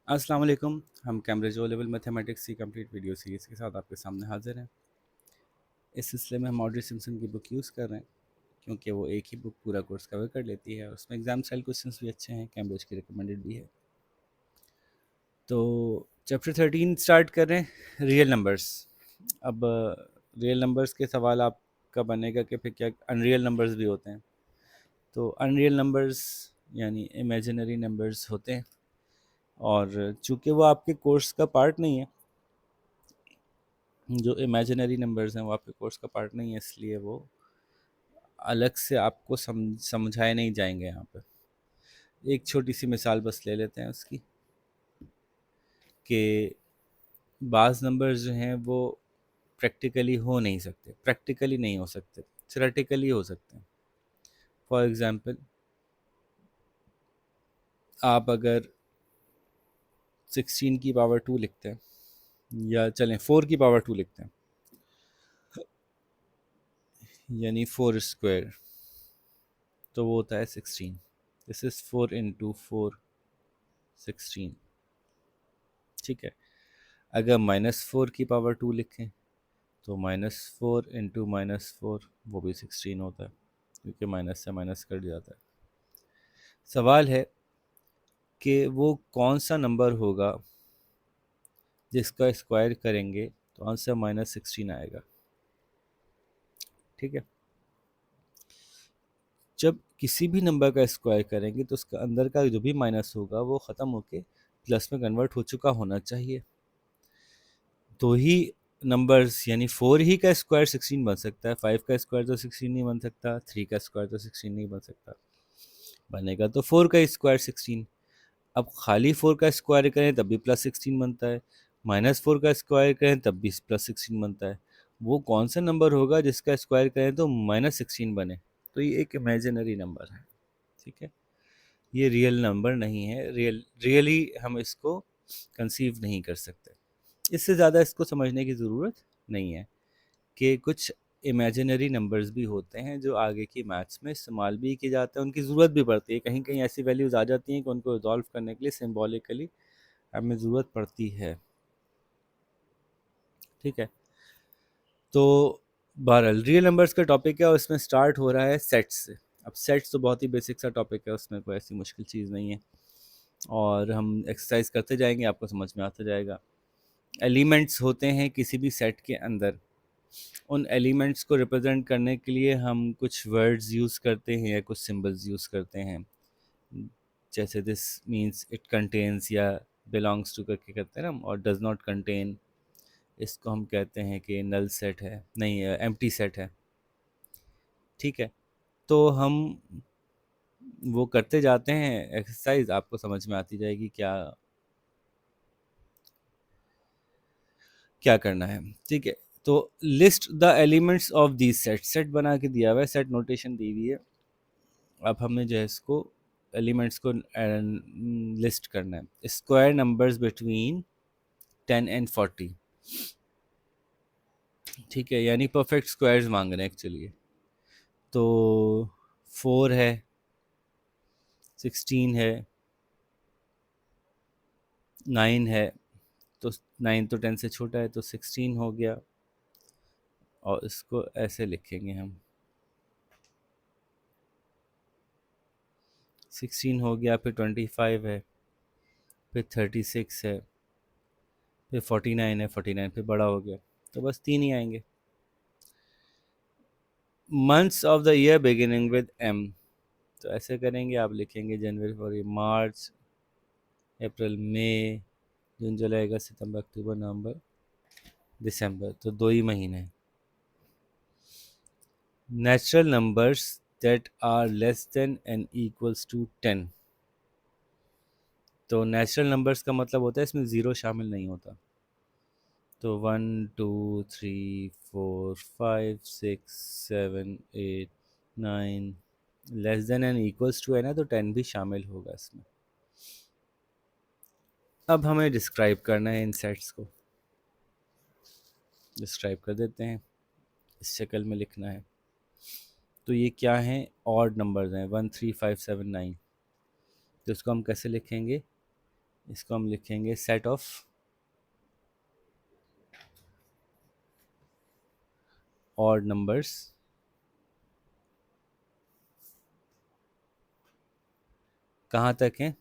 अस्सलाम वालेकुम। हम कैम्ब्रिज ओ लेवल मैथमेटिक्स की कंप्लीट वीडियो सीरीज़ के साथ आपके सामने हाजिर हैं। इस सिलसिले में हम ऑड्री सिम्पसन की बुक यूज़ कर रहे हैं क्योंकि वो एक ही बुक पूरा कोर्स कवर कर लेती है और उसमें एग्ज़ाम स्टाइल क्वेश्चंस भी अच्छे हैं, कैम्ब्रिज की रिकमेंडेड भी है। तो चैप्टर 13 स्टार्ट कर रहे हैं, रियल नंबर्स। अब रियल नंबर्स के सवाल आपका बनेगा कि फिर क्या अनरियल नंबर्स भी होते हैं। तो अनरियल नंबर्स यानी इमेजिनरी नंबर्स होते हैं, और चूँकि वो आपके कोर्स का पार्ट नहीं है, जो इमेजिनरी नंबर्स हैं वो आपके कोर्स का पार्ट नहीं है, इसलिए वो अलग से आपको समझाए नहीं जाएंगे यहाँ पे। एक छोटी सी मिसाल बस ले लेते हैं उसकी, कि बाज़ नंबर्स जो हैं वो प्रैक्टिकली हो नहीं सकते, प्रैक्टिकली नहीं हो सकते, थ्योरेटिकली हो सकते हैं। फॉर एग्ज़ाम्पल, आप अगर 16 की पावर 2 लिखते हैं, या चलें 4 की पावर 2 लिखते हैं, यानी 4 स्क्वायर, तो वो होता है 16। This is 4 into 4, 16। ठीक है। अगर -4 की पावर 2 लिखें तो -4 इंटू -4, वो भी 16 होता है, क्योंकि माइनस से माइनस कट जाता है। सवाल है कि वो कौन सा नंबर होगा जिसका स्क्वायर करेंगे तो आंसर -16 आएगा। ठीक है। जब किसी भी नंबर का स्क्वायर करेंगे तो उसका अंदर का जो भी माइनस होगा वो ख़त्म होके प्लस में कन्वर्ट हो चुका होना चाहिए, तो ही नंबर्स यानी 4 ही का स्क्वायर 16 बन सकता है। 5 का स्क्वायर तो 16 नहीं बन सकता, 3 का स्क्वायर तो 16 नहीं बन सकता, बनेगा तो 4 का स्क्वायर 16। अब खाली 4 का स्क्वायर करें तब भी +16 बनता है, -4 का स्क्वायर करें तब भी +16 बनता है। वो कौन सा नंबर होगा जिसका स्क्वायर करें तो -16 बने? तो ये एक इमेजिनरी नंबर है। ठीक है, ये रियल नंबर नहीं है, रियली हम इसको कंसीव नहीं कर सकते। इससे ज़्यादा इसको समझने की ज़रूरत नहीं है कि कुछ इमेजिनरी नंबर्स भी होते हैं जो आगे की मैथ्स में इस्तेमाल भी किए जाते हैं, उनकी ज़रूरत भी पड़ती है। कहीं कहीं ऐसी वैल्यूज़ आ जाती हैं कि उनको रिजॉल्व करने के लिए सिम्बॉलिकली हमें ज़रूरत पड़ती है। ठीक है। तो बहरहाल रियल नंबर्स का टॉपिक है और इसमें स्टार्ट हो रहा है सेट्स से। अब सेट्स तो बहुत ही बेसिक सा टॉपिक है, उसमें कोई ऐसी मुश्किल चीज़ नहीं है, और हम एक्सरसाइज करते जाएंगे, आपको समझ में आता जाएगा। एलिमेंट्स होते हैं किसी भी सेट के अंदर, उन एलिमेंट्स को रिप्रेजेंट करने के लिए हम कुछ वर्ड्स यूज़ करते हैं या कुछ सिंबल्स यूज़ करते हैं। जैसे दिस मीन्स इट कंटेन्स या बिलोंग्स टू करके करते हैं ना हम, और डज नॉट कंटेन, इसको हम कहते हैं कि नल सेट है, नहीं एम्प्टी सेट है। ठीक है। तो हम वो करते जाते हैं एक्सरसाइज, आपको समझ में आती जाएगी क्या क्या करना है। ठीक है। तो list the elements of the set, set बना के दिया हुआ है, सेट नोटेशन दी हुई है। अब हमें जो है इसको एलिमेंट्स को लिस्ट करना है। Square numbers between 10 and 40। ठीक है, यानी परफेक्ट स्क्वायर्स मांग रहे हैं एक्चुअली। तो 4 है, 16 है, 9 है, तो 9 तो 10 से छोटा है तो 16 हो गया, और इसको ऐसे लिखेंगे हम, 16 हो गया, फिर 25 है, फिर 36 है, फिर 49 है, 49 फिर बड़ा हो गया, तो बस 3 ही आएंगे। Months of the year beginning with M, तो ऐसे करेंगे, आप लिखेंगे जनवरी, फरवरी, मार्च, अप्रैल, मई, जून, जुलाई, अगस्त, सितंबर, अक्टूबर, नवंबर, दिसंबर, तो 2 ही महीने। Natural numbers that are less than and equals to 10, तो नेचुरल नंबर्स का मतलब होता है इसमें ज़ीरो शामिल नहीं होता। तो 1 2 3 4 5 6 7 8 9, less than and equals to है ना, तो 10 भी शामिल होगा इसमें। अब हमें डिस्क्राइब करना है इन सेट्स को, डिस्क्राइब कर देते हैं, इस शक्ल में लिखना है। तो ये क्या हैं, ऑड नंबर्स हैं, 1 3 5 7 9। तो इसको हम कैसे लिखेंगे, इसको हम लिखेंगे सेट ऑफ ऑड नंबर्स कहाँ तक हैं,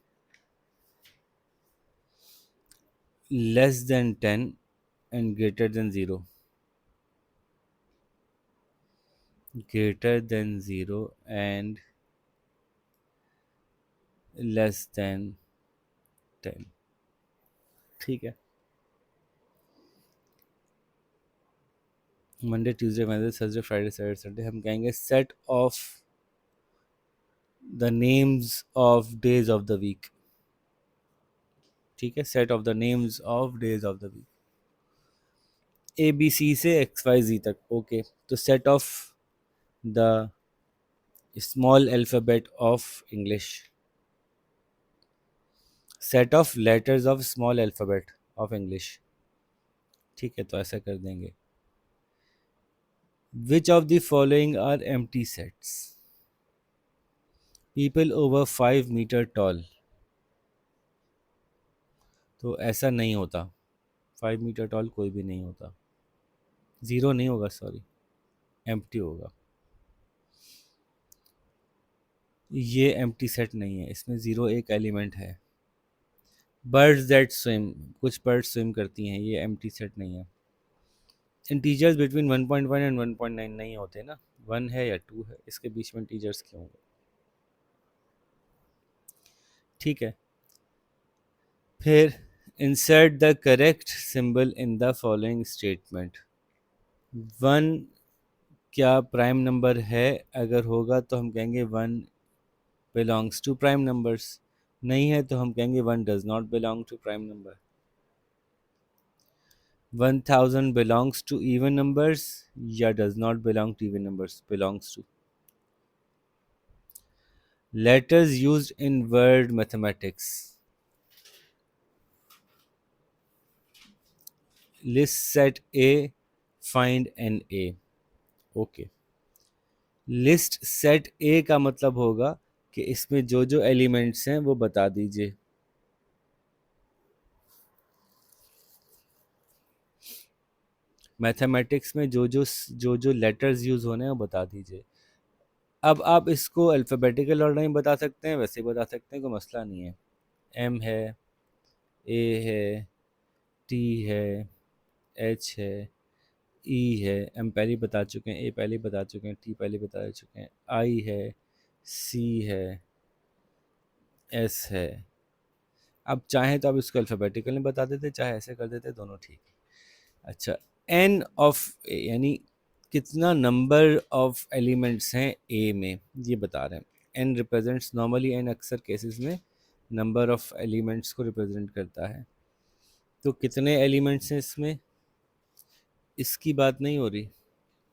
less than 10 and greater than 0, greater than 0 and less than 10। ठीक है, Monday Tuesday Wednesday Thursday Friday Saturday Sunday हम कहेंगे set of the names of days of the week. ठीक है, set of the names of days of the week, A B C से X Y Z तक। Okay, तो set of the small alphabet of English, set of letters of small alphabet of English. ठीक है, तो ऐसा कर देंगे। Which of the following are empty sets, people over 5 metre tall, तो ऐसा नहीं होता, 5 मीटर टॉल कोई भी नहीं होता, ज़ीरो नहीं होगा, सॉरी, एम्प्टी होगा, ये एम्प्टी सेट नहीं है, इसमें ज़ीरो एक एलिमेंट है। बर्ड्स दैट स्विम, कुछ बर्ड्स स्विम करती हैं, ये एम्प्टी सेट नहीं है। इंटीजर्स बिटवीन 1.1 एंड 1.9 नहीं होते ना, 1 है या 2 है, इसके बीच में इंटीजर्स क्यों होंगे। ठीक है, फिर insert the correct symbol in the following statement. 1 क्या प्राइम नंबर है, अगर होगा तो हम कहेंगे 1 बिलोंग्स टू प्राइम नंबर्स, नहीं है तो हम कहेंगे 1 does not belong to prime number. 1000 belongs to even numbers या does not belong to even numbers, belongs to. Letters used in word mathematics, list set A, find n A. Okay, list set A का मतलब होगा कि इसमें जो जो elements हैं वो बता दीजिए। मैथमेटिक्स में जो जो लेटर्स यूज होने हैं वो बता दीजिए। अब आप इसको अल्फ़ाबेटिकल ऑर्डर में बता सकते हैं, वैसे ही बता सकते हैं, कोई मसला नहीं है। एम है, ए है, टी है, एच है, ई है, एम पहले ही बता चुके हैं, ए पहले ही बता चुके हैं, टी पहले बता चुके हैं, आई है, सी है, एस है। अब चाहें तो आप इसको अल्फ़ाबेटिकल में बता देते, चाहे ऐसे कर देते, दोनों ठीक है। अच्छा, एन ऑफ यानी कितना नंबर ऑफ एलिमेंट्स हैं ए में, ये बता रहे हैं। एन रिप्रेजेंट्स, नॉर्मली एन अक्सर केसेस में नंबर ऑफ एलिमेंट्स को रिप्रेजेंट करता है। तो कितने एलिमेंट्स हैं इसमें, इसकी बात नहीं हो रही,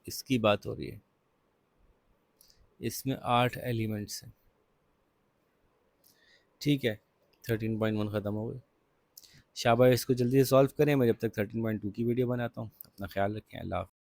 इसकी बात हो रही है। इसमें 8 एलिमेंट्स हैं। ठीक है, 13.1 ख़त्म हो गई। शाबाश, इसको जल्दी से सॉल्व करें, मैं जब तक 13.2 की वीडियो बनाता हूँ। अपना ख्याल रखें, अल्लाह हाफ़िज़।